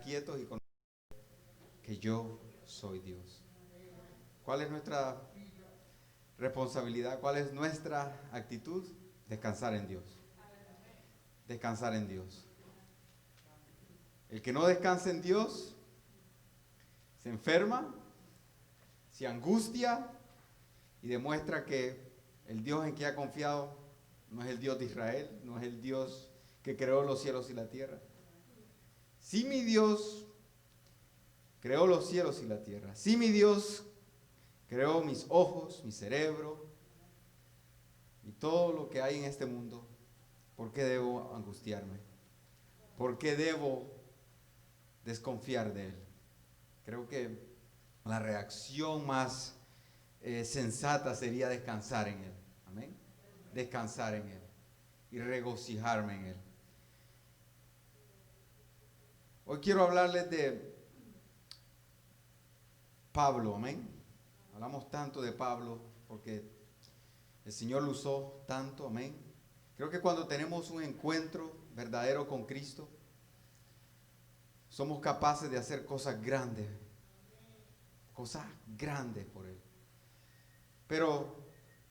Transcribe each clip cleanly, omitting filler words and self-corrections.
quietos y conocer que yo soy Dios. ¿Cuál es nuestra responsabilidad? ¿Cuál es nuestra actitud? Descansar en Dios. Descansar en Dios. El que no descansa en Dios se enferma, se angustia y demuestra que el Dios en que ha confiado no es el Dios de Israel, no es el Dios que creó los cielos y la tierra. Si mi Dios creó los cielos y la tierra, si mi Dios creó mis ojos, mi cerebro y todo lo que hay en este mundo, ¿por qué debo angustiarme? ¿Por qué debo desconfiar de Él? Creo que la reacción más sensata sería descansar en Él. Amén. Descansar en Él y regocijarme en Él. Hoy quiero hablarles de Pablo, amén. Hablamos tanto de Pablo porque el Señor lo usó tanto, amén. Creo que cuando tenemos un encuentro verdadero con Cristo, somos capaces de hacer cosas grandes por Él. Pero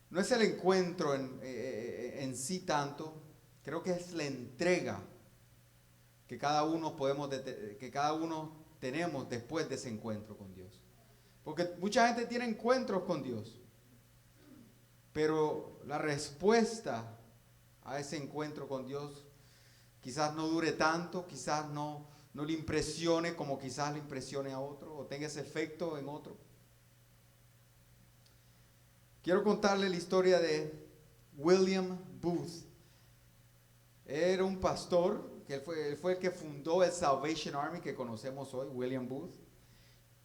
no es el encuentro en sí tanto, creo que es la entrega que cada uno tenemos después de ese encuentro con Dios. Porque mucha gente tiene encuentros con Dios, pero la respuesta a ese encuentro con Dios quizás no dure tanto, quizás no le impresione como quizás le impresione a otro o tenga ese efecto en otro. Quiero contarle la historia de William Booth. Era un pastor, que él fue el que fundó el Salvation Army que conocemos hoy, William Booth.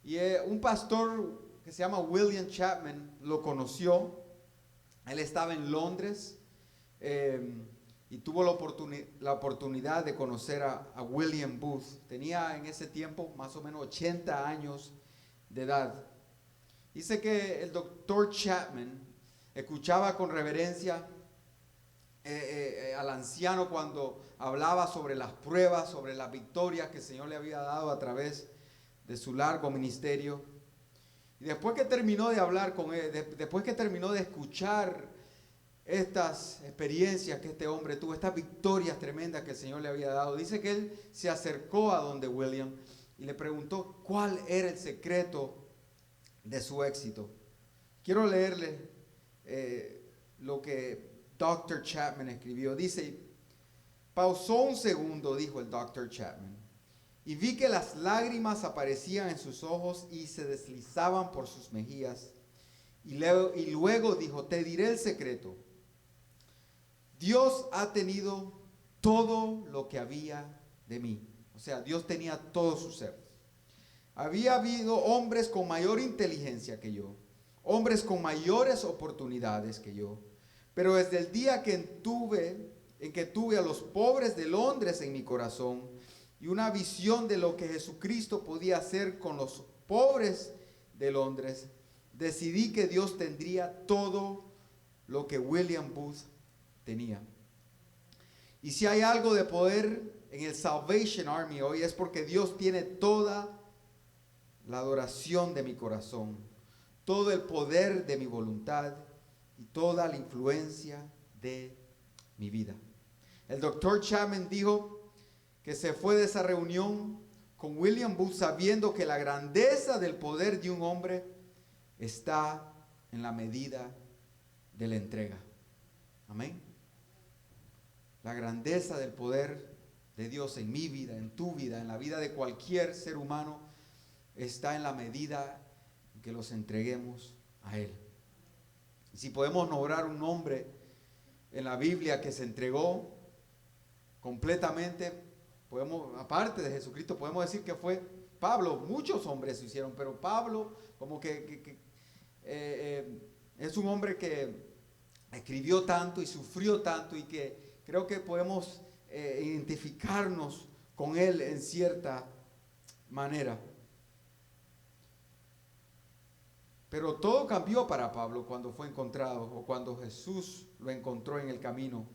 Y un pastor que se llama William Chapman lo conoció. Él estaba en Londres y tuvo la oportunidad de conocer a William Booth. Tenía en ese tiempo más o menos 80 años de edad. Dice que el doctor Chapman escuchaba con reverencia al anciano cuando hablaba sobre las pruebas, sobre las victorias que el Señor le había dado a través de su largo ministerio. Y después que terminó de hablar con él, después que terminó de escuchar estas experiencias que este hombre tuvo, estas victorias tremendas que el Señor le había dado, dice que él se acercó a donde William y le preguntó cuál era el secreto de su éxito. Quiero leerle lo que Dr. Chapman escribió. Dice: pausó un segundo, dijo el Dr. Chapman, y vi que las lágrimas aparecían en sus ojos y se deslizaban por sus mejillas. Y luego dijo: te diré el secreto. Dios ha tenido todo lo que había de mí. O sea, Dios tenía todo su ser. Había habido hombres con mayor inteligencia que yo, hombres con mayores oportunidades que yo, pero desde el día en que tuve a los pobres de Londres en mi corazón y una visión de lo que Jesucristo podía hacer con los pobres de Londres, decidí que Dios tendría todo lo que William Booth tenía. Y si hay algo de poder en el Salvation Army hoy, es porque Dios tiene toda la adoración de mi corazón, todo el poder de mi voluntad y toda la influencia de mi vida. El doctor Chapman dijo que se fue de esa reunión con William Booth sabiendo que la grandeza del poder de un hombre está en la medida de la entrega. Amén. La grandeza del poder de Dios en mi vida, en tu vida, en la vida de cualquier ser humano, está en la medida en que los entreguemos a Él. Y si podemos nombrar un nombre en la Biblia que se entregó completamente, aparte de Jesucristo, podemos decir que fue Pablo. Muchos hombres se hicieron, pero Pablo como es un hombre que escribió tanto y sufrió tanto y que creo que podemos identificarnos con él en cierta manera. Pero todo cambió para Pablo cuando fue encontrado o cuando Jesús lo encontró en el camino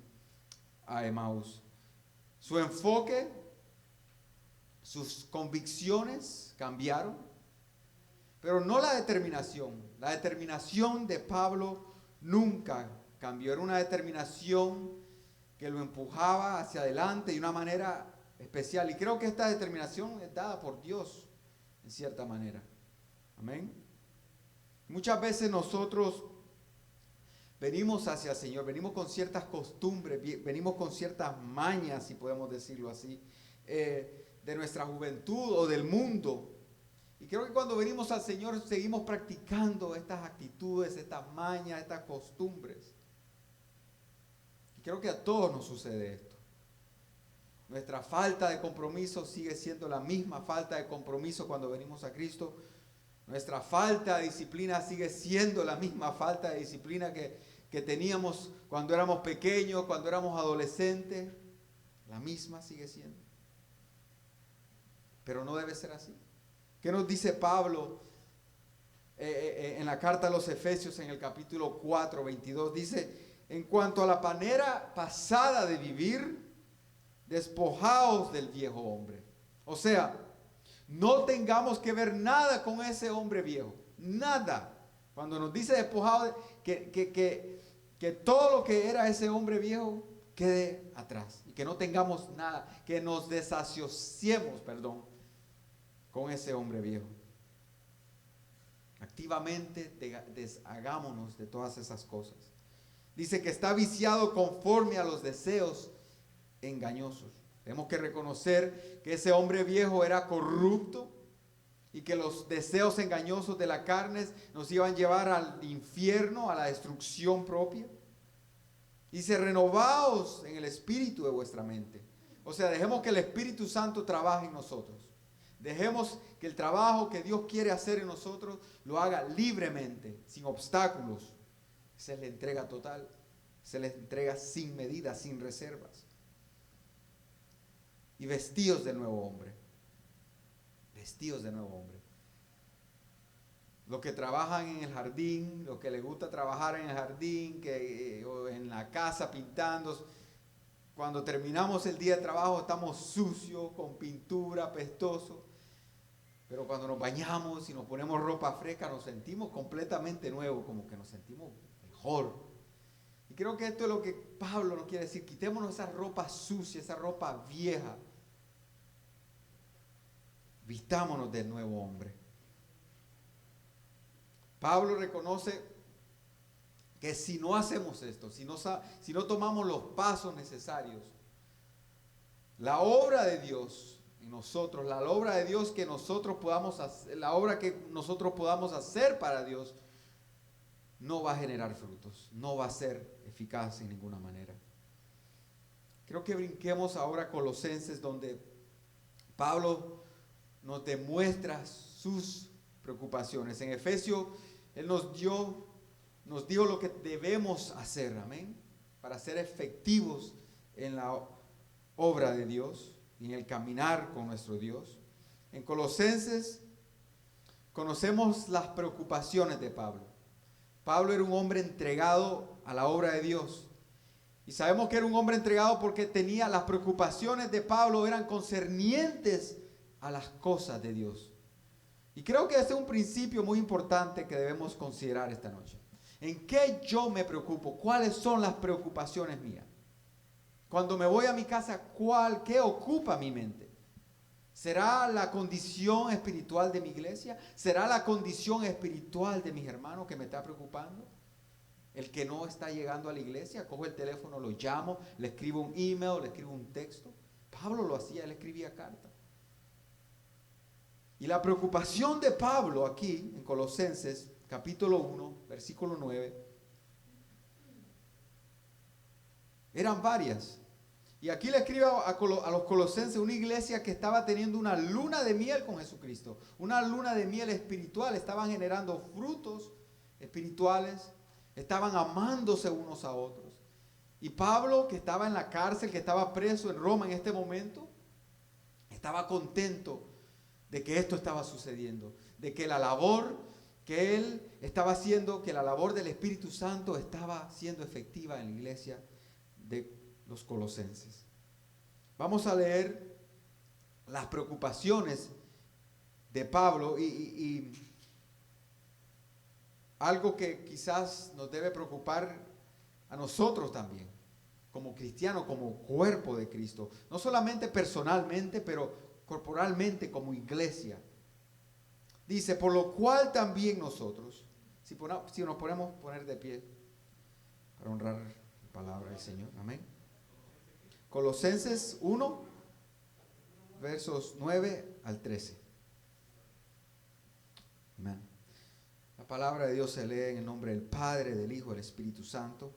a Emaús. Su enfoque sus convicciones cambiaron, pero no la determinación. La determinación de Pablo nunca cambió. Era una determinación que lo empujaba hacia adelante de una manera especial. Y creo que esta determinación es dada por Dios, en cierta manera. Amén. Muchas veces nosotros venimos hacia el Señor, venimos con ciertas costumbres, venimos con ciertas mañas, si podemos decirlo así, de nuestra juventud o del mundo. Y creo que cuando venimos al Señor seguimos practicando estas actitudes, estas mañas, estas costumbres. Y creo que a todos nos sucede esto. Nuestra falta de compromiso sigue siendo la misma falta de compromiso cuando venimos a Cristo. Nuestra falta de disciplina sigue siendo la misma falta de disciplina que teníamos cuando éramos pequeños, cuando éramos adolescentes. La misma sigue siendo. Pero no debe ser así. ¿Qué nos dice Pablo en la carta a los Efesios en el capítulo 4, 22? Dice, en cuanto a la manera pasada de vivir, despojaos del viejo hombre. O sea, no tengamos que ver nada con ese hombre viejo. Nada. Cuando nos dice despojados, que todo lo que era ese hombre viejo quede atrás. Y que no tengamos nada, que nos desasociemos, con ese hombre viejo. Activamente deshagámonos de todas esas cosas. Dice que está viciado conforme a los deseos engañosos. Tenemos que reconocer que ese hombre viejo era corrupto y que los deseos engañosos de la carne nos iban a llevar al infierno, a la destrucción propia. Dice, renovaos en el espíritu de vuestra mente. O sea, dejemos que el Espíritu Santo trabaje en nosotros. Dejemos que el trabajo que Dios quiere hacer en nosotros lo haga libremente, sin obstáculos. Esa es la entrega total. Se les entrega sin medida, sin reservas. Y vestidos del nuevo hombre. Vestidos de nuevo hombre. Los que trabajan en el jardín, los que les gusta trabajar en el jardín, o en la casa pintando. Cuando terminamos el día de trabajo estamos sucios, con pintura, apestosos. Pero cuando nos bañamos y nos ponemos ropa fresca, nos sentimos completamente nuevos, como que nos sentimos mejor. Y creo que esto es lo que Pablo nos quiere decir. Quitémonos esa ropa sucia, esa ropa vieja. Vistámonos del nuevo hombre. Pablo reconoce que si no hacemos esto, si no tomamos los pasos necesarios, la obra de Dios en nosotros, la obra de Dios que nosotros podamos hacer, la obra que nosotros podamos hacer para Dios, no va a generar frutos, no va a ser eficaz en ninguna manera. Creo que brinquemos ahora a Colosenses, donde Pablo nos demuestra sus preocupaciones. En Efesios, él nos dijo lo que debemos hacer, amén, para ser efectivos en la obra de Dios y en el caminar con nuestro Dios. En Colosenses conocemos las preocupaciones de Pablo. Pablo era un hombre entregado a la obra de Dios. Y sabemos que era un hombre entregado porque tenía las preocupaciones de Pablo, eran concernientes a las cosas de Dios. Y creo que este es un principio muy importante que debemos considerar esta noche. ¿En qué yo me preocupo? ¿Cuáles son las preocupaciones mías? Cuando me voy a mi casa, ¿qué ocupa mi mente? ¿Será la condición espiritual de mi iglesia? ¿Será la condición espiritual de mis hermanos que me está preocupando? El que no está llegando a la iglesia, cojo el teléfono, lo llamo, le escribo un email, le escribo un texto. Pablo lo hacía, él escribía cartas. Y la preocupación de Pablo aquí en Colosenses, capítulo 1, versículo 9, eran varias. Y aquí le escribe a los colosenses, una iglesia que estaba teniendo una luna de miel con Jesucristo, una luna de miel espiritual, estaban generando frutos espirituales, estaban amándose unos a otros. Y Pablo, que estaba en la cárcel, que estaba preso en Roma en este momento, estaba contento de que esto estaba sucediendo, de que la labor que él estaba haciendo, que la labor del Espíritu Santo estaba siendo efectiva en la iglesia de los colosenses. Vamos a leer las preocupaciones de Pablo y algo que quizás nos debe preocupar a nosotros también, como cristianos, como cuerpo de Cristo. No solamente personalmente, pero corporalmente como iglesia. Dice, por lo cual también nosotros, si nos podemos poner de pie para honrar la palabra del Señor. Amén. Colosenses 1, versos 9 al 13. Amén. La palabra de Dios se lee en el nombre del Padre, del Hijo, del Espíritu Santo.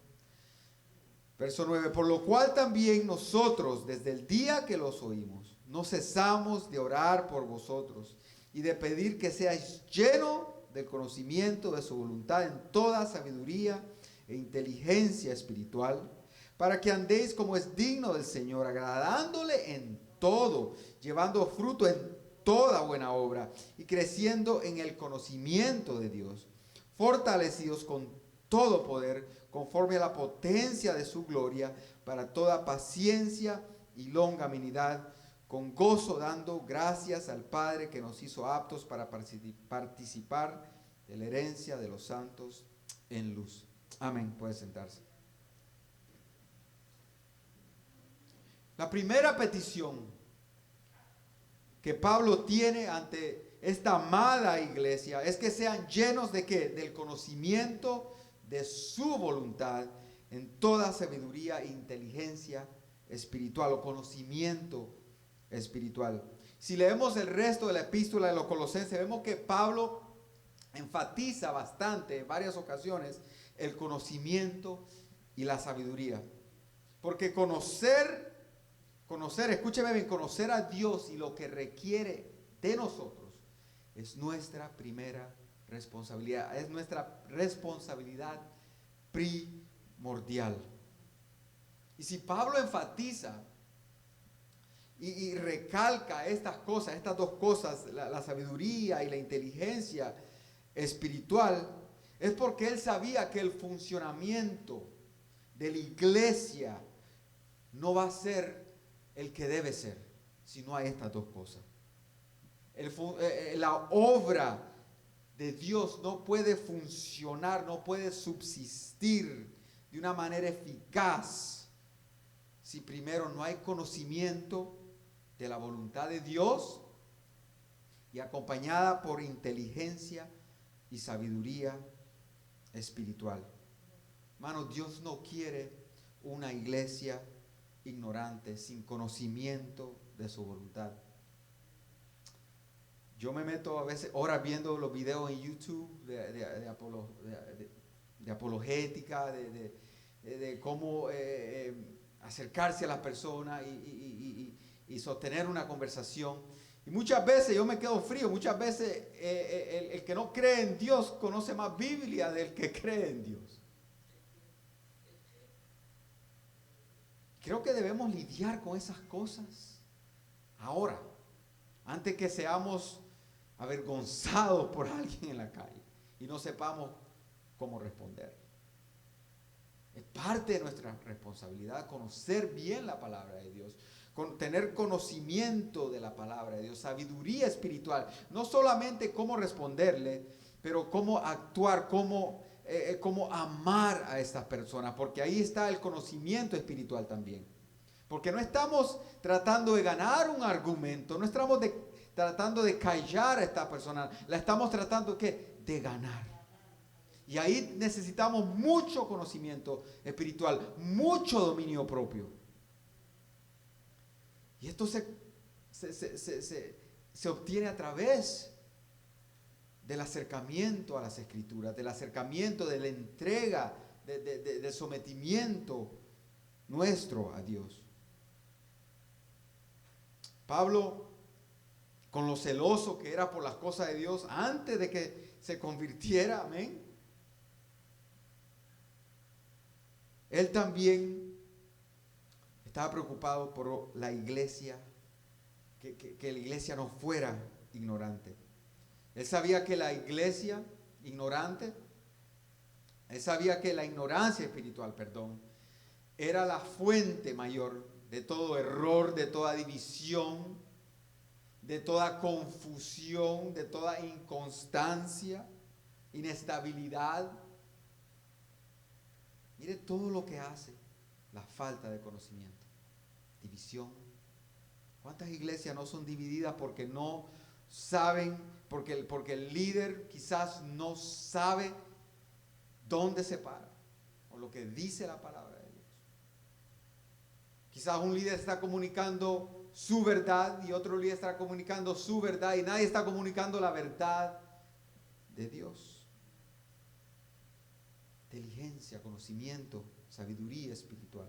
Verso 9, por lo cual también nosotros, desde el día que los oímos, no cesamos de orar por vosotros y de pedir que seáis llenos del conocimiento de su voluntad en toda sabiduría e inteligencia espiritual, para que andéis como es digno del Señor, agradándole en todo, llevando fruto en toda buena obra y creciendo en el conocimiento de Dios, fortalecidos con todo poder, conforme a la potencia de su gloria, para toda paciencia y longanimidad, con gozo dando gracias al Padre que nos hizo aptos para participar de la herencia de los santos en luz. Amén. Puede sentarse. La primera petición que Pablo tiene ante esta amada iglesia es que sean llenos de ¿qué? Del conocimiento de su voluntad en toda sabiduría e inteligencia espiritual o conocimiento espiritual. Si leemos el resto de la epístola de los Colosenses, vemos que Pablo enfatiza bastante en varias ocasiones el conocimiento y la sabiduría. Porque escúcheme bien, conocer a Dios y lo que requiere de nosotros es nuestra primera responsabilidad, es nuestra responsabilidad primordial. Y si Pablo enfatiza y recalca estas cosas, estas dos cosas, la sabiduría y la inteligencia espiritual, es porque él sabía que el funcionamiento de la iglesia no va a ser el que debe ser si no hay estas dos cosas. La obra de Dios no puede funcionar, no puede subsistir de una manera eficaz si primero no hay conocimiento de la voluntad de Dios y acompañada por inteligencia y sabiduría espiritual. Hermano, Dios no quiere una iglesia ignorante, sin conocimiento de su voluntad. Yo me meto a veces horas viendo los videos en YouTube de apologética, de cómo acercarse a las personas y sostener una conversación. Y muchas veces yo me quedo frío, muchas veces el que no cree en Dios conoce más Biblia del que cree en Dios. Creo que debemos lidiar con esas cosas ahora, antes que seamos avergonzados por alguien en la calle y no sepamos cómo responder. Es parte de nuestra responsabilidad conocer bien la palabra de Dios, tener conocimiento de la palabra de Dios, sabiduría espiritual, no solamente cómo responderle, pero cómo actuar, cómo amar a estas personas, porque ahí está el conocimiento espiritual también. Porque no estamos tratando de ganar un argumento, no estamos tratando de callar a esta persona, la estamos tratando de ganar. Y ahí necesitamos mucho conocimiento espiritual, mucho dominio propio. Y esto se obtiene a través del acercamiento a las Escrituras, del acercamiento, de la entrega, del sometimiento nuestro a Dios. Pablo, con lo celoso que era por las cosas de Dios, antes de que se convirtiera, amén, él también estaba preocupado por la iglesia, que la iglesia no fuera ignorante. Él sabía que la iglesia ignorante, él sabía que la ignorancia espiritual, era la fuente mayor de todo error, de toda división de toda confusión, de toda inconstancia, inestabilidad. Mire todo lo que hace la falta de conocimiento. División. ¿Cuántas iglesias no son divididas porque no saben, porque el líder quizás no sabe dónde se para o lo que dice la palabra de Dios? Quizás un líder está comunicando su verdad y otro líder está comunicando su verdad y nadie está comunicando la verdad de Dios. Inteligencia, conocimiento, sabiduría espiritual.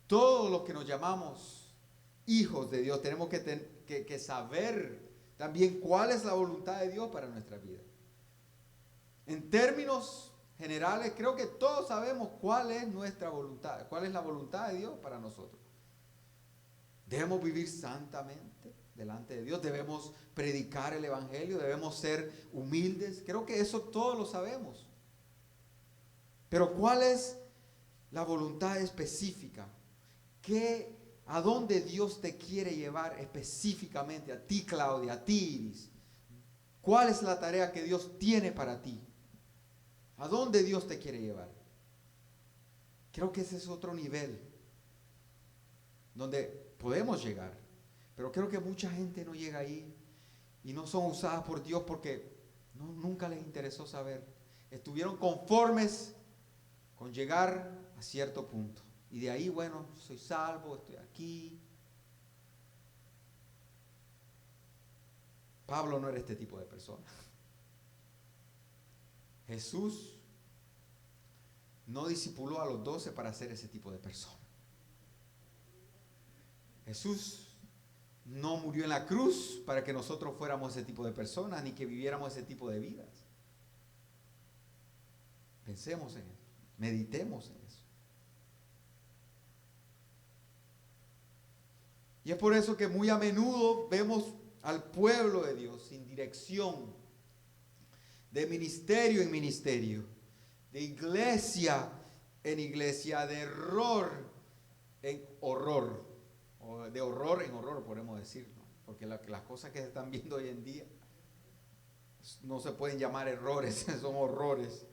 Todos los que nos llamamos hijos de Dios tenemos que saber también cuál es la voluntad de Dios para nuestra vida. En términos generales, creo que todos sabemos cuál es nuestra voluntad, cuál es la voluntad de Dios para nosotros. Debemos vivir santamente delante de Dios, debemos predicar el evangelio, debemos ser humildes. Creo que eso todos lo sabemos. Pero ¿cuál es la voluntad específica? ¿A dónde Dios te quiere llevar específicamente? A ti, Claudia, a ti, Iris. ¿Cuál es la tarea que Dios tiene para ti? ¿A dónde Dios te quiere llevar? Creo que ese es otro nivel donde podemos llegar. Pero creo que mucha gente no llega ahí y no son usadas por Dios porque nunca les interesó saber. Estuvieron conformes con llegar a cierto punto. Y de ahí, bueno, soy salvo, estoy aquí. Pablo no era este tipo de persona. Jesús no discipuló a los 12 para ser ese tipo de persona. Jesús no murió en la cruz para que nosotros fuéramos ese tipo de personas, ni que viviéramos ese tipo de vidas. Pensemos en eso, meditemos en eso. Y es por eso que muy a menudo vemos al pueblo de Dios sin dirección, de ministerio en ministerio, de iglesia en iglesia, de error en horror, o de horror en horror podemos decir, ¿no? Porque las cosas que se están viendo hoy en día no se pueden llamar errores, son horrores.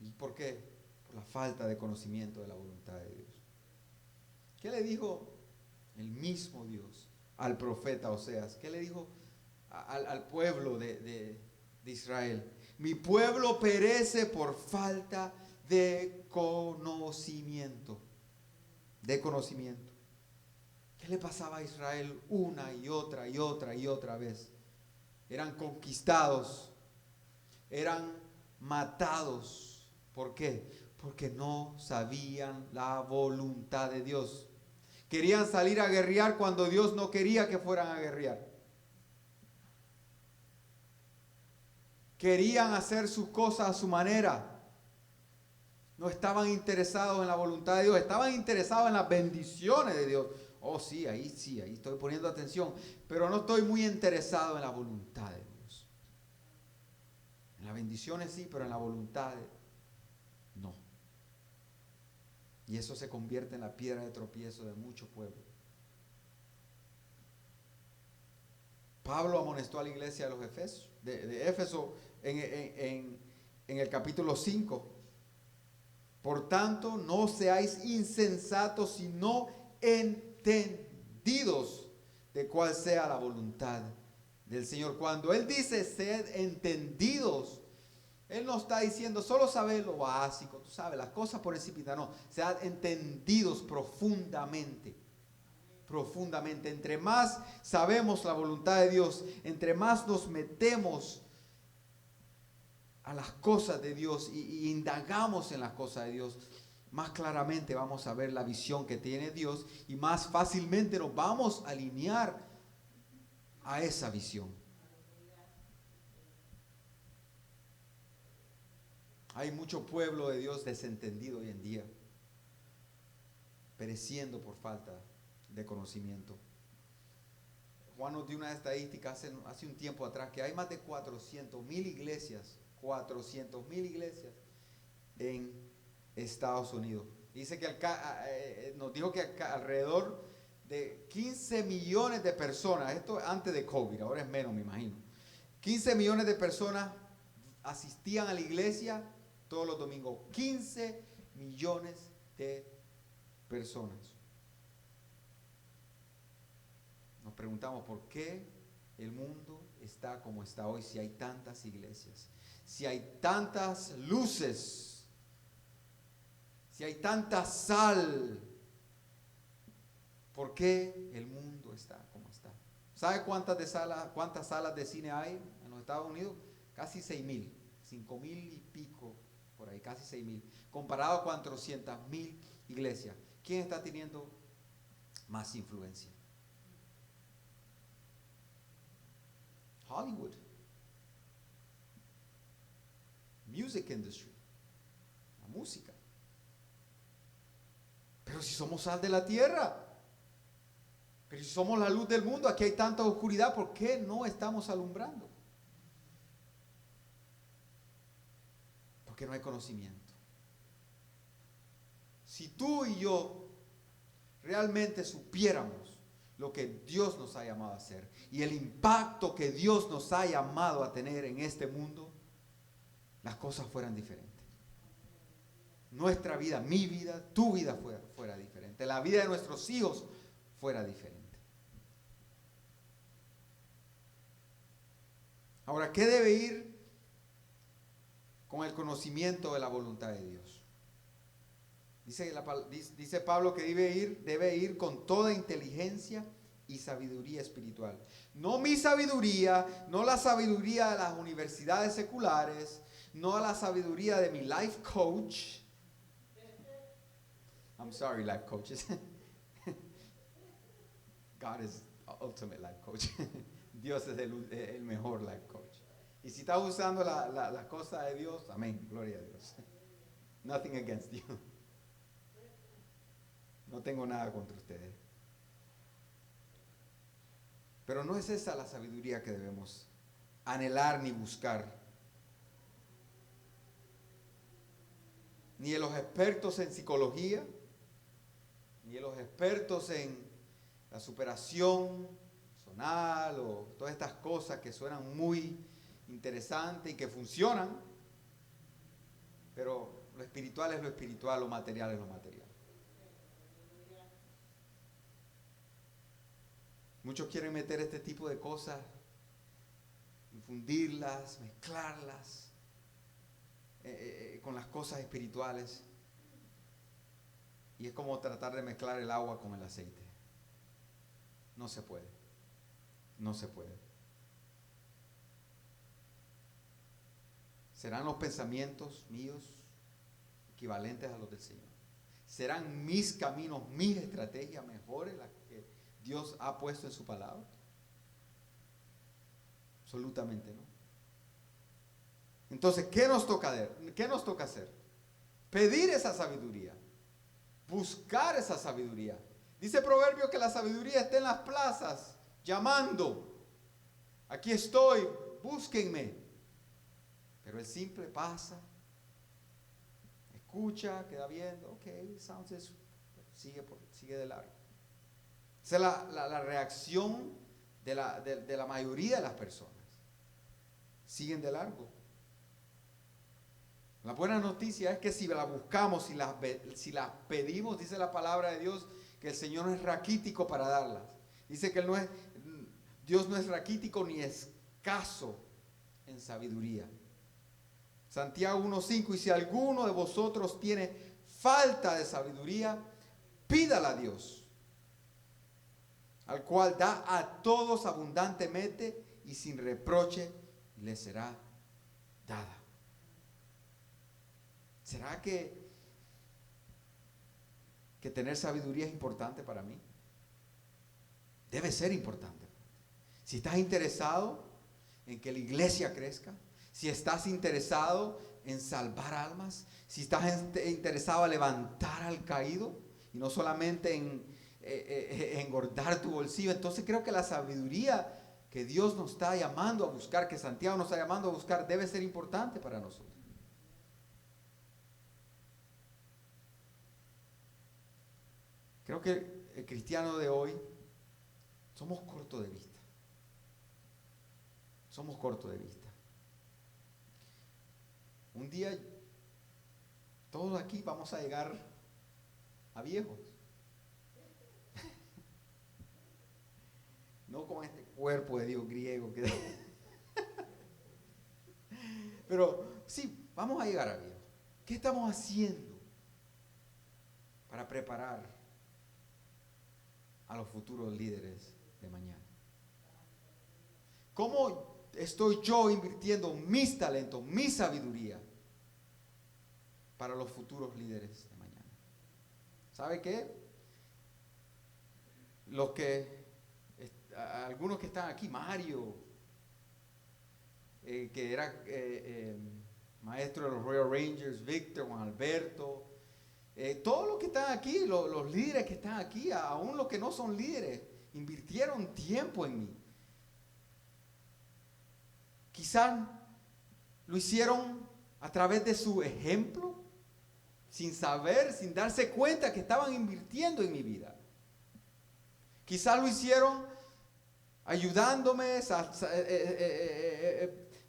¿Y por qué? Por la falta de conocimiento de la voluntad de Dios. ¿Qué le dijo el mismo Dios al profeta Oseas? ¿Qué le dijo al pueblo de Israel? Mi pueblo perece por falta de conocimiento. De conocimiento. ¿Qué le pasaba a Israel una y otra y otra y otra vez? Eran conquistados, eran matados. ¿Por qué? Porque no sabían la voluntad de Dios. Querían salir a guerrear cuando Dios no quería que fueran a guerrear. Querían hacer sus cosas a su manera. No estaban interesados en la voluntad de Dios, estaban interesados en las bendiciones de Dios. Oh, sí, ahí estoy poniendo atención, pero no estoy muy interesado en la voluntad de Dios. En las bendiciones sí, pero en la voluntad no. Y eso se convierte en la piedra de tropiezo de muchos pueblos. Pablo amonestó a la iglesia de los Efesios, de Éfeso en el capítulo 5. Por tanto, no seáis insensatos, sino entendidos de cuál sea la voluntad del Señor. Cuando Él dice sed entendidos, Él no está diciendo solo saber lo básico, tú sabes, las cosas por encima, no, sean entendidos profundamente. Profundamente. Entre más sabemos la voluntad de Dios, entre más nos metemos a las cosas de Dios y indagamos en las cosas de Dios, más claramente vamos a ver la visión que tiene Dios y más fácilmente nos vamos a alinear a esa visión. Hay mucho pueblo de Dios desentendido hoy en día, pereciendo por falta de conocimiento. Juan nos dio una estadística hace un tiempo atrás que hay más de 400,000 iglesias en Estados Unidos. Dice que nos dijo que alrededor de 15 millones de personas, esto antes de COVID, ahora es menos me imagino, 15 millones de personas asistían a la iglesia todos los domingos. 15 millones de personas. Nos preguntamos por qué el mundo está como está hoy, si hay tantas iglesias, si hay tantas luces, si hay tanta sal. ¿Por qué el mundo está como está? ¿Sabe cuántas salas de cine hay en los Estados Unidos? Casi 6,000, 5,000 y pico, por ahí, casi 6,000. Comparado con 400,000 iglesias. ¿Quién está teniendo más influencia? Hollywood. Music industry. La música. Pero si somos sal de la tierra, pero si somos la luz del mundo, aquí hay tanta oscuridad, ¿por qué no estamos alumbrando? Porque no hay conocimiento. Si tú y yo realmente supiéramos lo que Dios nos ha llamado a hacer y el impacto que Dios nos ha llamado a tener en este mundo, las cosas fueran diferentes. Nuestra vida, mi vida, tu vida fuera diferente. La vida de nuestros hijos fuera diferente. Ahora, ¿qué debe ir con el conocimiento de la voluntad de Dios? Dice Pablo que debe ir con toda inteligencia y sabiduría espiritual. No mi sabiduría, no la sabiduría de las universidades seculares, no la sabiduría de mi life coach. I'm sorry, life coaches. God is ultimate life coach. Dios es el mejor life coach. Y si estás usando las cosas de Dios, amén, gloria a Dios. Nothing against you. No tengo nada contra ustedes. Pero no es esa la sabiduría que debemos anhelar ni buscar. Ni de los expertos en psicología, ni de los expertos en la superación personal o todas estas cosas que suenan muy interesantes y que funcionan, pero lo espiritual es lo espiritual, lo material es lo material. Muchos quieren meter este tipo de cosas, infundirlas, mezclarlas con las cosas espirituales. Y es como tratar de mezclar el agua con el aceite. No se puede. No se puede. ¿Serán los pensamientos míos equivalentes a los del Señor? ¿Serán mis caminos, mis estrategias mejores las que Dios ha puesto en su palabra? Absolutamente no. Entonces, ¿qué nos toca hacer? Pedir esa sabiduría. Buscar esa sabiduría. Dice Proverbio que la sabiduría está en las plazas, llamando. Aquí estoy, búsquenme. Pero el simple pasa, escucha, queda viendo, ok, sounds this, sigue de largo. Esa es la reacción de la mayoría de las personas. Siguen de largo. La buena noticia es que si la buscamos, si las pedimos, dice la palabra de Dios, que el Señor no es raquítico para darlas. Dice que Dios no es raquítico ni escaso en sabiduría. Santiago 1:5, y si alguno de vosotros tiene falta de sabiduría, pídala a Dios, al cual da a todos abundantemente y sin reproche, y le será dada. ¿Será que tener sabiduría es importante para mí? Debe ser importante. Si estás interesado en que la iglesia crezca, si estás interesado en salvar almas, si estás interesado en levantar al caído y no solamente en engordar tu bolsillo, entonces creo que la sabiduría que Dios nos está llamando a buscar, que Santiago nos está llamando a buscar, debe ser importante para nosotros. Creo que el cristiano de hoy somos cortos de vista. Somos cortos de vista. Un día todos aquí vamos a llegar a viejos. No con este cuerpo de Dios griego que pero sí, vamos a llegar a viejos. ¿Qué estamos haciendo para preparar a los futuros líderes de mañana? ¿Cómo estoy yo invirtiendo mis talentos, mi sabiduría para los futuros líderes de mañana? ¿Sabe qué? Algunos que están aquí, Mario, que era maestro de los Royal Rangers, Víctor, Juan Alberto, todos los que están aquí, los líderes que están aquí, aún los que no son líderes, invirtieron tiempo en mí. Quizás lo hicieron a través de su ejemplo, sin saber, sin darse cuenta que estaban invirtiendo en mi vida. Quizás lo hicieron ayudándome,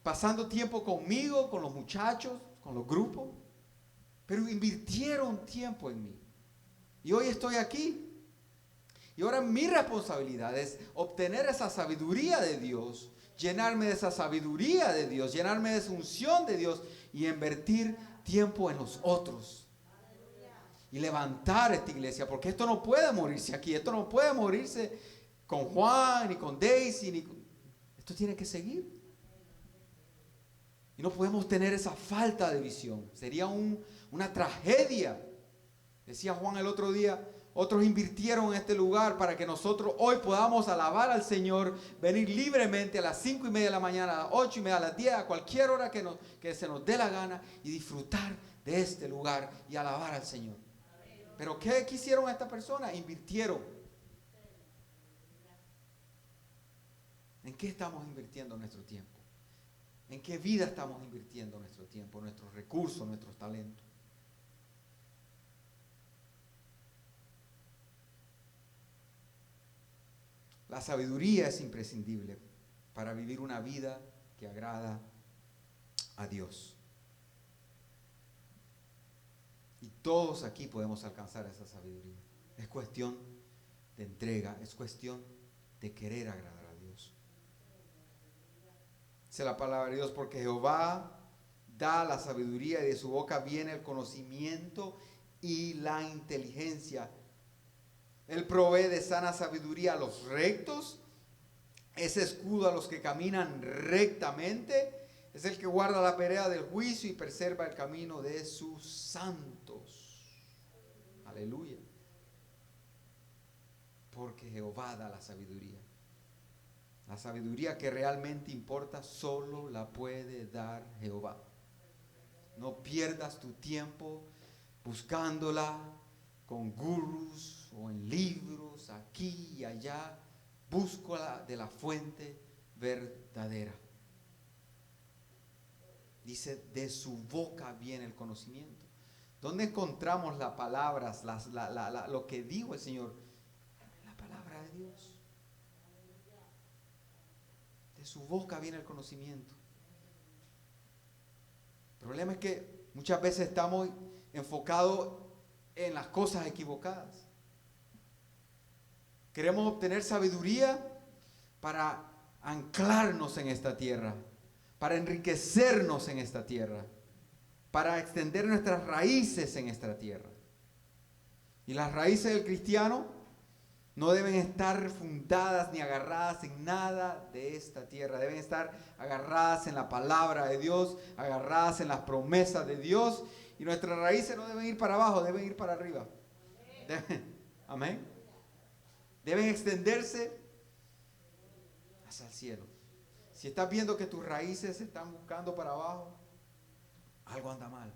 pasando tiempo conmigo, con los muchachos, con los grupos, pero invirtieron tiempo en mí. Y hoy estoy aquí. Y ahora mi responsabilidad es obtener esa sabiduría de Dios, llenarme de esa sabiduría de Dios, llenarme de esa unción de Dios y invertir tiempo en los otros. Y levantar esta iglesia, porque esto no puede morirse aquí, esto no puede morirse con Juan, ni con Daisy, esto tiene que seguir. Y no podemos tener esa falta de visión, sería una tragedia. Decía Juan el otro día, otros invirtieron en este lugar para que nosotros hoy podamos alabar al Señor, venir libremente a las 5:30 de la mañana, a las 8:30, a las 10, a cualquier hora que se nos dé la gana y disfrutar de este lugar y alabar al Señor. Pero ¿qué quisieron estas personas? Invirtieron. ¿En qué estamos invirtiendo nuestro tiempo? ¿En qué vida estamos invirtiendo nuestro tiempo, nuestros recursos, nuestros talentos? La sabiduría es imprescindible para vivir una vida que agrada a Dios. Y todos aquí podemos alcanzar esa sabiduría. Es cuestión de entrega, es cuestión de querer agradar a Dios. Dice la palabra de Dios, porque Jehová da la sabiduría y de su boca viene el conocimiento y la inteligencia. Él provee de sana sabiduría a los rectos, es escudo a los que caminan rectamente, es el que guarda la vereda del juicio y preserva el camino de sus santos. Aleluya. Porque Jehová da la sabiduría. La sabiduría que realmente importa solo la puede dar Jehová. No pierdas tu tiempo buscándola con gurús o en libros, aquí y allá. Búscala de la fuente verdadera. Dice, de su boca viene el conocimiento. ¿Dónde encontramos las palabras, lo que dijo el Señor? En la palabra de Dios. De su boca viene el conocimiento. El problema es que muchas veces estamos enfocados en las cosas equivocadas. Queremos obtener sabiduría para anclarnos en esta tierra, para enriquecernos en esta tierra, para extender nuestras raíces en esta tierra. Y las raíces del cristiano no deben estar fundadas ni agarradas en nada de esta tierra. Deben estar agarradas en la palabra de Dios, agarradas en las promesas de Dios. Y nuestras raíces no deben ir para abajo, deben ir para arriba. Amén. Deben extenderse hacia el cielo. Si estás viendo que tus raíces se están buscando para abajo, algo anda mal.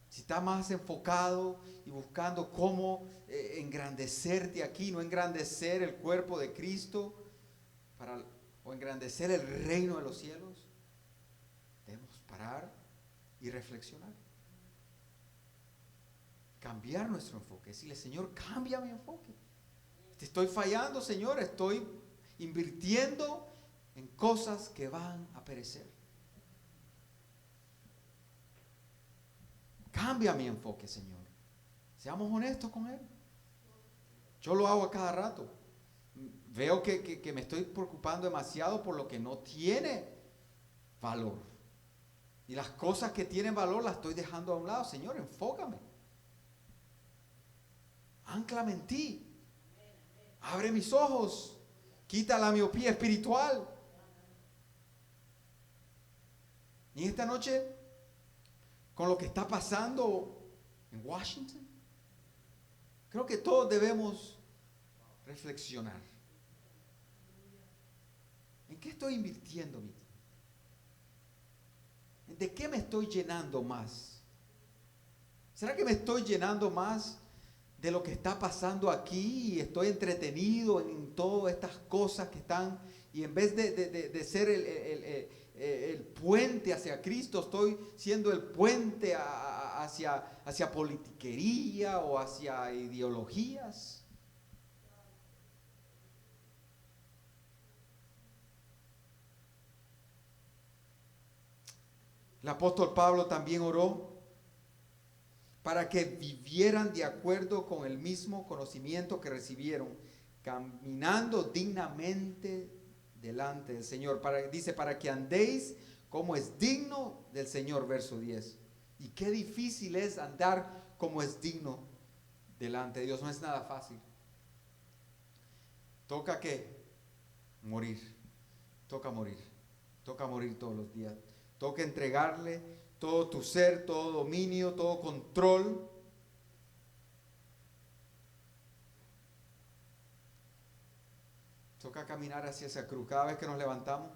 Si estás más enfocado y buscando cómo engrandecerte aquí, no engrandecer el cuerpo de Cristo o engrandecer el reino de los cielos, debemos parar y reflexionar. cambiar nuestro enfoque. Decirle, Señor, cambia mi enfoque. Te estoy fallando, Señor. Estoy invirtiendo en cosas que van a perecer. Cambia mi enfoque, Señor. Seamos honestos con Él. Yo lo hago a cada rato. Veo que me estoy preocupando demasiado por lo que no tiene valor. Y las cosas que tienen valor las estoy dejando a un lado. Señor, enfócame. Ánclame en ti. Abre mis ojos. Quita la miopía espiritual. Y esta noche, con lo que está pasando en Washington, creo que todos debemos reflexionar. ¿En qué estoy invirtiendo mi tiempo? ¿De qué me estoy llenando más? ¿Será que me estoy llenando más de lo que está pasando aquí y estoy entretenido en todas estas cosas que están, y en vez de ser el puente hacia Cristo, estoy siendo el puente hacia politiquería o hacia ideologías? El apóstol Pablo también oró para que vivieran de acuerdo con el mismo conocimiento que recibieron, caminando dignamente delante del Señor. Dice, para que andéis como es digno del Señor, verso 10. Y qué difícil es andar como es digno delante de Dios. No es nada fácil. Toca ¿qué? Morir. Toca morir. Toca morir todos los días. Toca entregarle todo tu ser, todo dominio, todo control. Toca caminar hacia esa cruz. Cada vez que nos levantamos,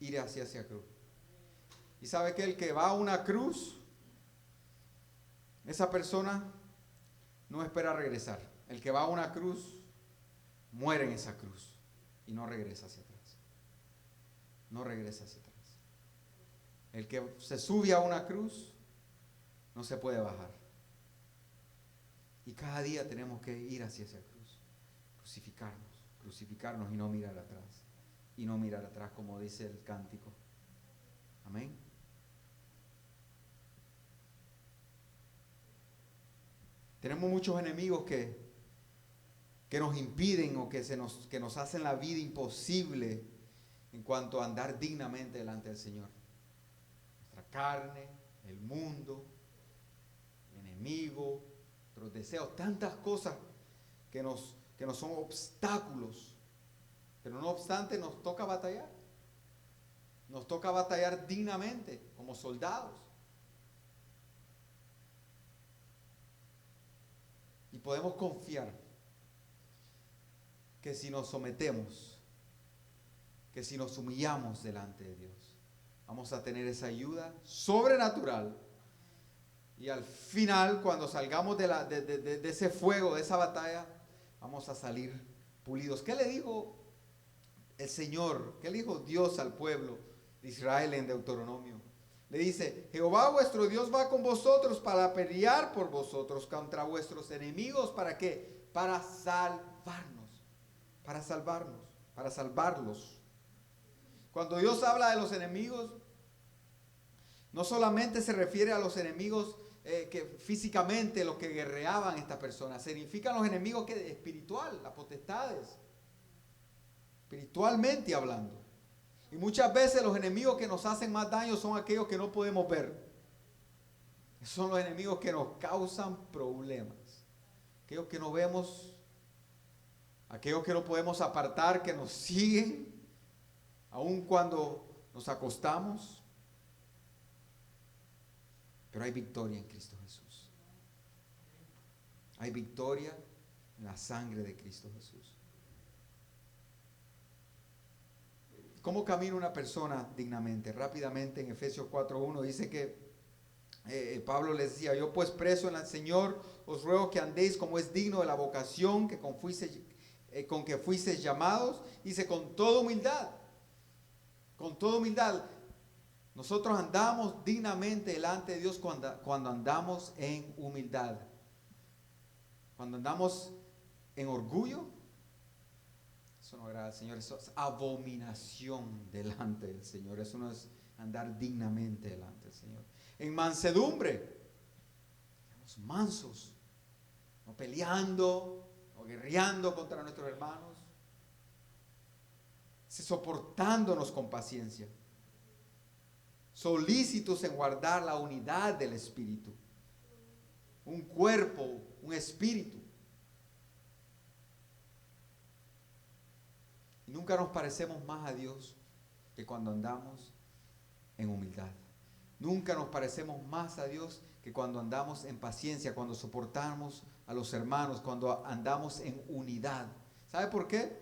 ir hacia esa cruz. Y sabe que el que va a una cruz, esa persona no espera regresar. El que va a una cruz, muere en esa cruz y no regresa hacia atrás. No regresa hacia atrás. El que se sube a una cruz no se puede bajar. Y cada día tenemos que ir hacia esa cruz. Crucificarnos y no mirar atrás. Y no mirar atrás, como dice el cántico. Amén. Tenemos muchos enemigos que nos impiden o que nos hacen la vida imposible en cuanto a andar dignamente delante del Señor. Nuestra carne, el mundo, el enemigo, nuestros deseos, tantas cosas que nos son obstáculos. Pero no obstante, nos toca batallar. Nos toca batallar dignamente, como soldados. Y podemos confiar que si nos sometemos, que si nos humillamos delante de Dios, vamos a tener esa ayuda sobrenatural. Y al final, cuando salgamos de ese fuego, de esa batalla, vamos a salir pulidos. ¿Qué le dijo el Señor? ¿Qué le dijo Dios al pueblo de Israel en Deuteronomio? Le dice, Jehová vuestro Dios va con vosotros para pelear por vosotros contra vuestros enemigos. ¿Para qué? Para salvarnos. Para salvarnos. Para salvarlos. Cuando Dios habla de los enemigos, no solamente se refiere a los enemigos que físicamente los que guerreaban estas personas. Significan los enemigos que espiritual, las potestades. Espiritualmente hablando. Y muchas veces los enemigos que nos hacen más daño son aquellos que no podemos ver. Son los enemigos que nos causan problemas. Aquellos que no vemos, aquellos que no podemos apartar, que nos siguen, aun cuando nos acostamos. Pero hay victoria en Cristo Jesús. Hay victoria en la sangre de Cristo Jesús. ¿Cómo camina una persona dignamente? Rápidamente en Efesios 4:1 dice que Pablo les decía, yo pues preso en el Señor, os ruego que andéis como es digno de la vocación con que fuisteis llamados, dice con toda humildad. Con toda humildad. Nosotros andamos dignamente delante de Dios cuando andamos en humildad. Cuando andamos en orgullo, eso no agrada al Señor, eso es abominación delante del Señor, eso no es andar dignamente delante del Señor. En mansedumbre, somos mansos, no peleando, no guerreando contra nuestros hermanos, soportándonos con paciencia, solícitos en guardar la unidad del Espíritu, un cuerpo, un espíritu. Y nunca nos parecemos más a Dios que cuando andamos en humildad. Nunca nos parecemos más a Dios que cuando andamos en paciencia, cuando soportamos a los hermanos, cuando andamos en unidad. ¿Sabe por qué?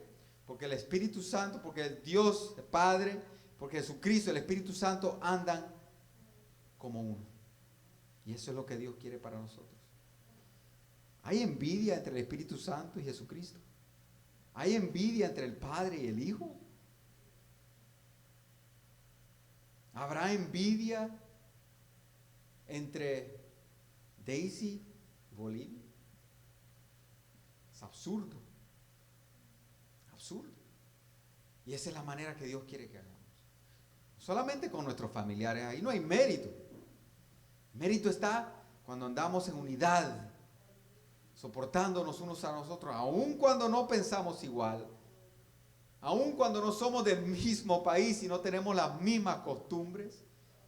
Porque el Espíritu Santo, porque el Dios, el Padre, porque Jesucristo, el Espíritu Santo andan como uno. Y eso es lo que Dios quiere para nosotros. ¿Hay envidia entre el Espíritu Santo y Jesucristo? ¿Hay envidia entre el Padre y el Hijo? ¿Habrá envidia entre Daisy y Bolivia? Es absurdo. Absurdo. Y esa es la manera que Dios quiere que hagamos. Solamente con nuestros familiares, ahí no hay mérito. Mérito está cuando andamos en unidad, soportándonos unos a nosotros, aun cuando no pensamos igual, aun cuando no somos del mismo país y no tenemos las mismas costumbres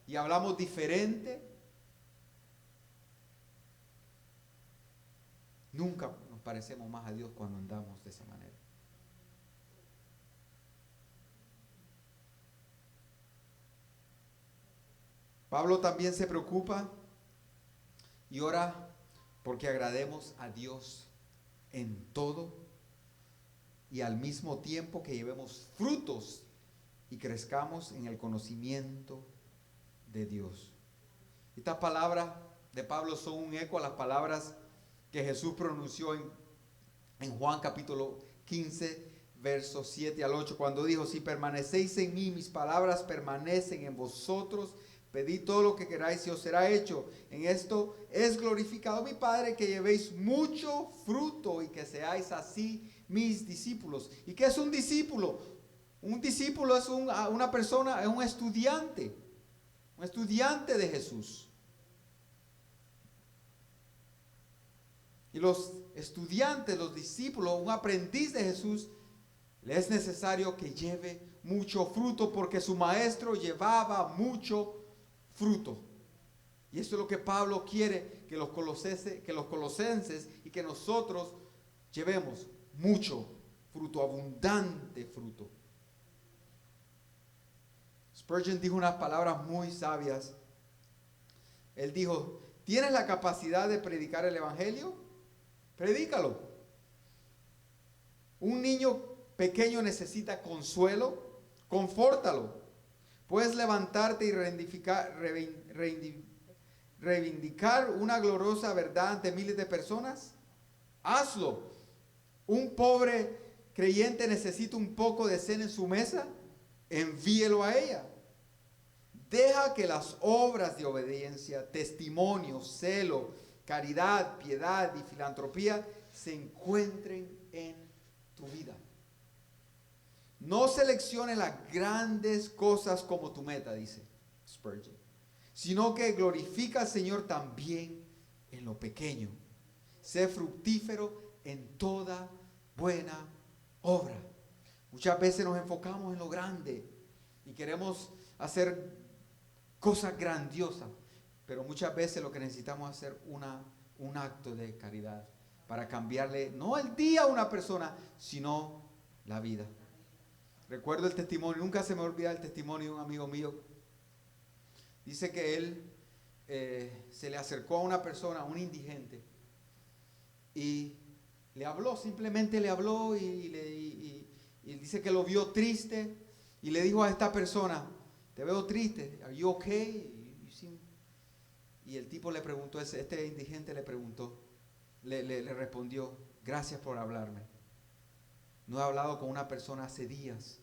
y hablamos diferente. Nunca nos parecemos más a Dios cuando andamos de esa manera. Pablo también se preocupa y ora porque agrademos a Dios en todo y al mismo tiempo que llevemos frutos y crezcamos en el conocimiento de Dios. Estas palabras de Pablo son un eco a las palabras que Jesús pronunció en Juan capítulo 15, versos 7 al 8, cuando dijo: si permanecéis en mí, mis palabras permanecen en vosotros, pedid todo lo que queráis y os será hecho. En esto es glorificado mi Padre, que llevéis mucho fruto y que seáis así mis discípulos. ¿Y qué es un discípulo? Un discípulo es una persona, es un estudiante de Jesús. Y los estudiantes, los discípulos, un aprendiz de Jesús, le es necesario que lleve mucho fruto porque su maestro llevaba mucho fruto. Y eso es lo que Pablo quiere que los colosenses y que nosotros llevemos mucho fruto, abundante fruto. Spurgeon dijo unas palabras muy sabias. Él dijo: ¿tienes la capacidad de predicar el evangelio? Predícalo. Un niño pequeño necesita consuelo, confórtalo. Puedes levantarte y reivindicar una gloriosa verdad ante miles de personas. Hazlo. Un pobre creyente necesita un poco de cena en su mesa. Envíelo a ella. Deja que las obras de obediencia, testimonio, celo, caridad, piedad y filantropía se encuentren en tu vida. No seleccione las grandes cosas como tu meta, dice Spurgeon, sino que glorifica al Señor también en lo pequeño. Sé fructífero en toda buena obra. Muchas veces nos enfocamos en lo grande y queremos hacer cosas grandiosas, pero muchas veces lo que necesitamos es hacer un acto de caridad para cambiarle no el día a una persona, sino la vida. Recuerdo el testimonio, nunca se me olvida el testimonio de un amigo mío. Dice que él se le acercó a una persona, a un indigente, y le habló, simplemente le habló y dice que lo vio triste y le dijo a esta persona: te veo triste, ¿are you okay? Y el tipo le preguntó, este indigente le preguntó, le respondió: gracias por hablarme. No he hablado con una persona hace días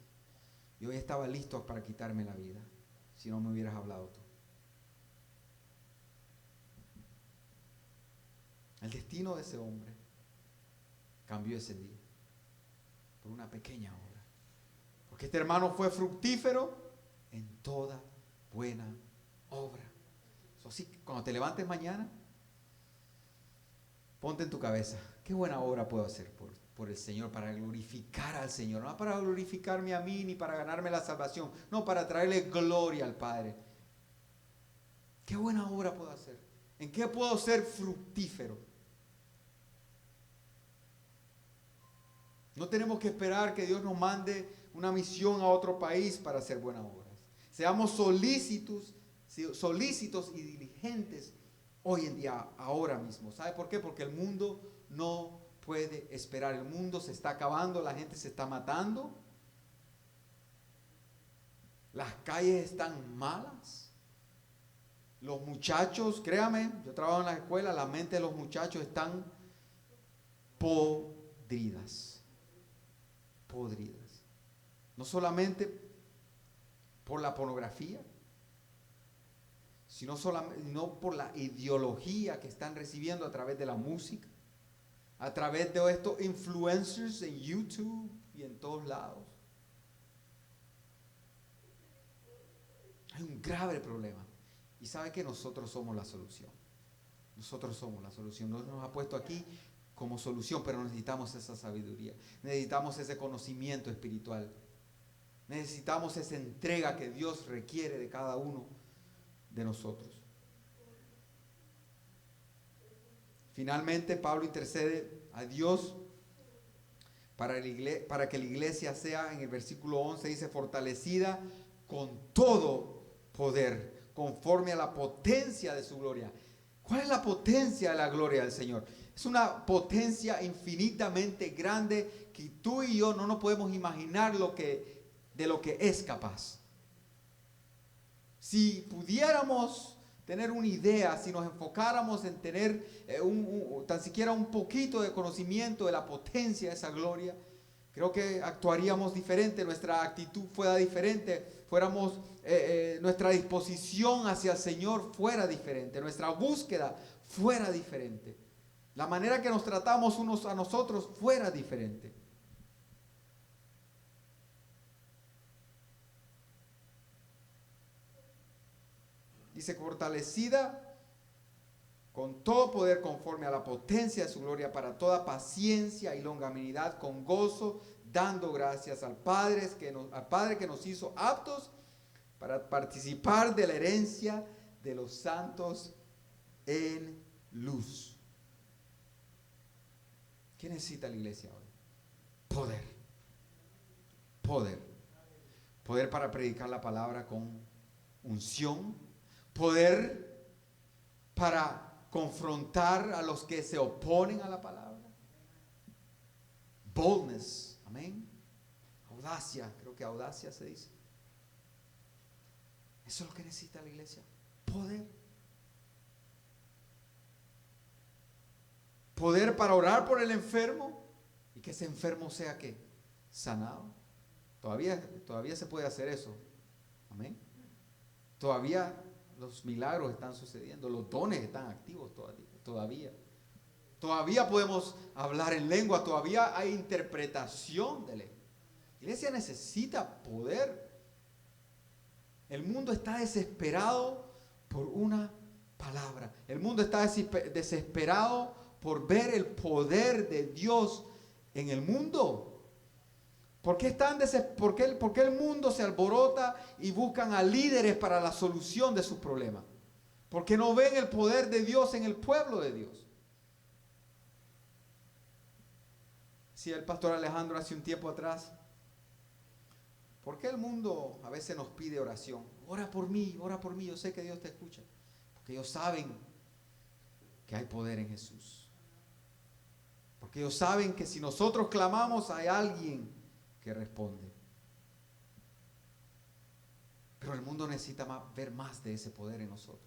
y hoy estaba listo para quitarme la vida si no me hubieras hablado tú. El destino de ese hombre cambió ese día por una pequeña obra. Porque este hermano fue fructífero en toda buena obra. Así que cuando te levantes mañana, ponte en tu cabeza, ¿qué buena obra puedo hacer por el Señor, para glorificar al Señor? No para glorificarme a mí, ni para ganarme la salvación, no, para traerle gloria al Padre. ¿Qué buena obra puedo hacer? ¿En qué puedo ser fructífero? No tenemos que esperar que Dios nos mande una misión a otro país para hacer buenas obras. Seamos solícitos y diligentes hoy en día, ahora mismo. ¿Sabe por qué? Porque el mundo no puede esperar. El mundo se está acabando, la gente se está matando. Las calles están malas. Los muchachos, créame, yo trabajo en la escuela, la mente de los muchachos están podridas. Podridas. No solamente por la pornografía, sino no por la ideología que están recibiendo a través de la música, a través de estos influencers en YouTube y en todos lados. Hay un grave problema. Y sabe que nosotros somos la solución. Nosotros somos la solución. Dios nos ha puesto aquí como solución, pero necesitamos esa sabiduría. Necesitamos ese conocimiento espiritual. Necesitamos esa entrega que Dios requiere de cada uno de nosotros. Finalmente, Pablo intercede a Dios para que la iglesia sea, en el versículo 11 dice, fortalecida con todo poder, conforme a la potencia de su gloria. ¿Cuál es la potencia de la gloria del Señor? Es una potencia infinitamente grande que tú y yo no nos podemos imaginar de lo que es capaz. Si pudiéramos tener una idea, si nos enfocáramos en tener tan siquiera un poquito de conocimiento de la potencia de esa gloria, creo que actuaríamos diferente, nuestra actitud fuera diferente, nuestra disposición hacia el Señor fuera diferente, nuestra búsqueda fuera diferente, la manera que nos tratamos unos a nosotros fuera diferente. Dice, fortalecida con todo poder conforme a la potencia de su gloria, para toda paciencia y longanimidad con gozo, dando gracias al Padre que nos hizo aptos para participar de la herencia de los santos en luz. ¿Qué necesita la iglesia hoy? Poder. Poder. Poder para predicar la palabra con unción. Poder para confrontar a los que se oponen a la palabra. Boldness, amén. Audacia, creo que audacia se dice. Eso es lo que necesita la iglesia. Poder. Poder para orar por el enfermo y que ese enfermo sea ¿qué? Sanado. Todavía se puede hacer eso. Amén. Todavía los milagros están sucediendo, los dones están activos todavía. Todavía podemos hablar en lengua, todavía hay interpretación de lengua. La iglesia necesita poder. El mundo está desesperado por una palabra. El mundo está desesperado por ver el poder de Dios en el mundo. ¿Por qué el mundo se alborota y buscan a líderes para la solución de sus problemas? Porque no ven el poder de Dios en el pueblo de Dios. Sí, el pastor Alejandro hace un tiempo atrás. ¿Por qué el mundo a veces nos pide oración? Ora por mí, yo sé que Dios te escucha. Porque ellos saben que hay poder en Jesús. Porque ellos saben que si nosotros clamamos hay alguien que responde. Pero el mundo necesita ver más de ese poder en nosotros.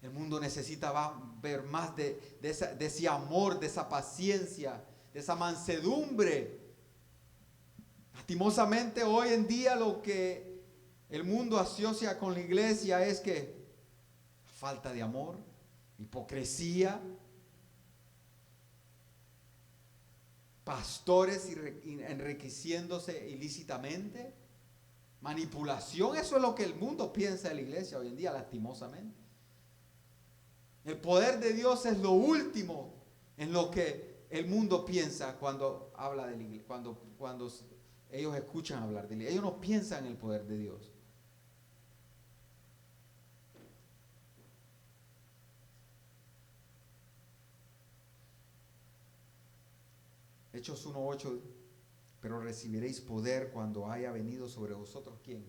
El mundo necesita ver más de ese amor, de esa paciencia, de esa mansedumbre. Lastimosamente hoy en día lo que el mundo asocia con la iglesia es que falta de amor, hipocresía. pastores enriqueciéndose ilícitamente, manipulación. Eso es lo que el mundo piensa de la iglesia hoy en día, lastimosamente. El poder de Dios es lo último en lo que el mundo piensa cuando habla de la iglesia, cuando ellos escuchan hablar de la iglesia. Ellos no piensan en el poder de Dios. Hechos 1:8, pero recibiréis poder cuando haya venido sobre vosotros, ¿quién?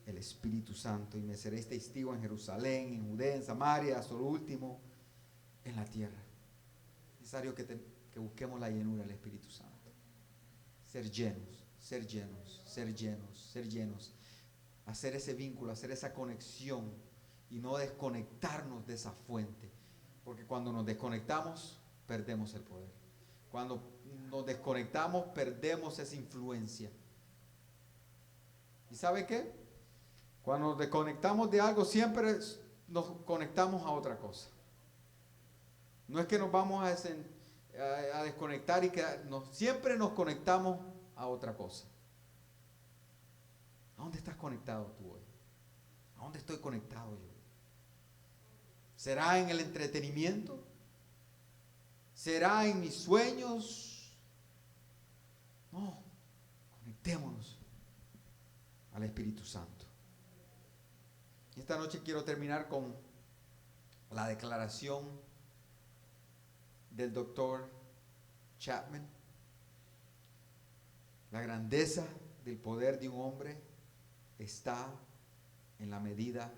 El Espíritu Santo, y me seréis testigo en Jerusalén, en Judea, en Samaria, hasta lo último, en la tierra. Es necesario que busquemos la llenura del Espíritu Santo. Ser llenos, ser llenos, ser llenos, ser llenos. Hacer ese vínculo, hacer esa conexión y no desconectarnos de esa fuente. Porque cuando nos desconectamos, perdemos el poder. Cuando nos desconectamos, perdemos esa influencia. ¿Y sabe qué? Cuando nos desconectamos de algo, siempre nos conectamos a otra cosa. No es que nos vamos a desconectar y siempre nos conectamos a otra cosa. ¿A dónde estás conectado tú hoy? ¿A dónde estoy conectado yo? ¿Será en el entretenimiento? ¿Será en mis sueños? No, conectémonos al Espíritu Santo. Esta noche quiero terminar con la declaración del doctor Chapman. La grandeza del poder de un hombre está en la medida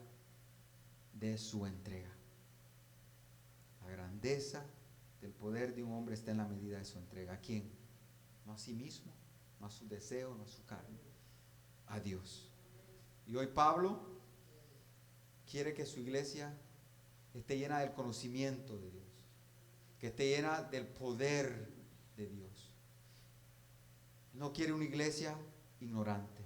de su entrega. La grandeza del poder de un hombre está en la medida de su entrega. ¿A quién? No a sí mismo, no a su deseo, no a su carne, a Dios. Y hoy Pablo quiere que su iglesia esté llena del conocimiento de Dios, que esté llena del poder de Dios. Él no quiere una iglesia ignorante.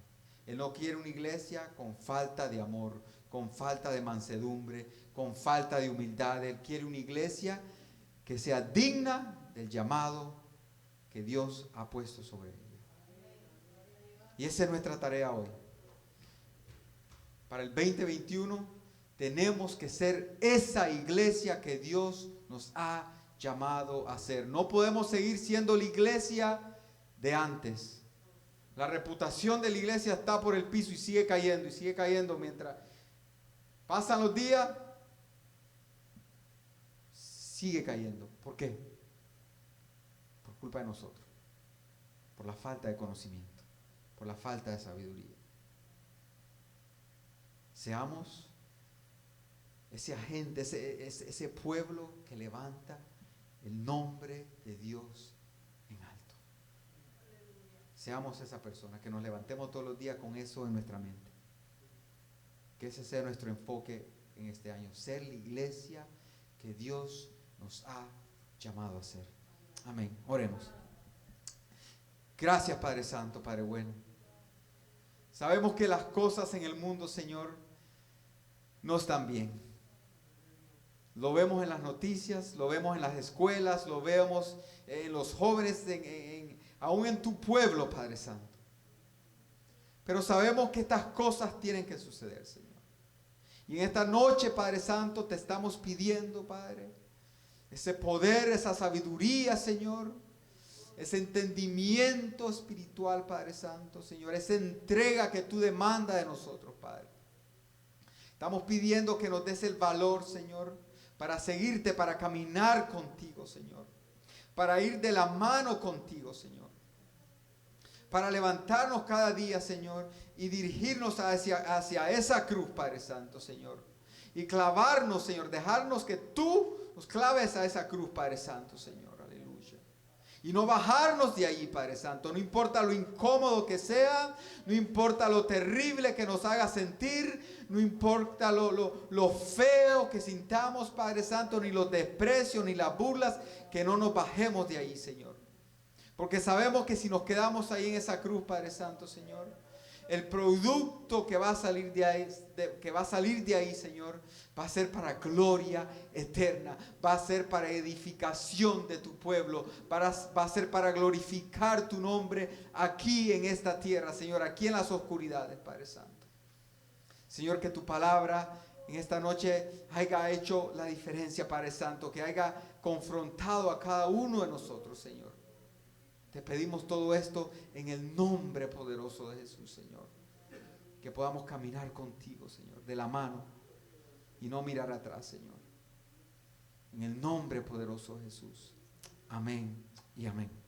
Él no quiere una iglesia con falta de amor, con falta de mansedumbre, con falta de humildad. Él quiere una iglesia que sea digna del llamado que Dios ha puesto sobre ella. Y esa es nuestra tarea hoy. Para el 2021 tenemos que ser esa iglesia que Dios nos ha llamado a ser. No podemos seguir siendo la iglesia de antes. La reputación de la iglesia está por el piso y sigue cayendo mientras pasan los días. Sigue cayendo. ¿Por qué? Por culpa de nosotros. Por la falta de conocimiento. Por la falta de sabiduría. Seamos ese agente, ese pueblo que levanta el nombre de Dios en alto. Seamos esa persona, que nos levantemos todos los días con eso en nuestra mente. Que ese sea nuestro enfoque en este año. Ser la iglesia que Dios nos ha llamado a ser. Amén. Oremos. Gracias, Padre Santo, Padre bueno. Sabemos que las cosas en el mundo, Señor, no están bien. Lo vemos en las noticias, lo vemos en las escuelas, lo vemos en los jóvenes, aún en tu pueblo, Padre Santo. Pero sabemos que estas cosas tienen que suceder, Señor. Y en esta noche, Padre Santo, te estamos pidiendo, Padre, ese poder, esa sabiduría, Señor, ese entendimiento espiritual, Padre Santo, Señor, esa entrega que tú demandas de nosotros, Padre. Estamos pidiendo que nos des el valor, Señor, para seguirte, para caminar contigo, Señor, para ir de la mano contigo, Señor, para levantarnos cada día, Señor, y dirigirnos hacia esa cruz, Padre Santo, Señor, y clavarnos, Señor, dejarnos que tú nos claves a esa cruz, Padre Santo, Señor, aleluya, y no bajarnos de allí, Padre Santo, no importa lo incómodo que sea, no importa lo terrible que nos haga sentir, no importa lo feo que sintamos, Padre Santo, ni los desprecios, ni las burlas, que no nos bajemos de ahí, Señor. Porque sabemos que si nos quedamos ahí en esa cruz, Padre Santo, Señor, el producto que va a salir de ahí, Señor, va a ser para gloria eterna, va a ser para edificación de tu pueblo, va a ser para glorificar tu nombre aquí en esta tierra, Señor, aquí en las oscuridades, Padre Santo. Señor, que tu palabra en esta noche haya hecho la diferencia, Padre Santo, que haya confrontado a cada uno de nosotros, Señor. Te pedimos todo esto en el nombre poderoso de Jesús, Señor. Que podamos caminar contigo, Señor, de la mano y no mirar atrás, Señor. En el nombre poderoso de Jesús. Amén y amén.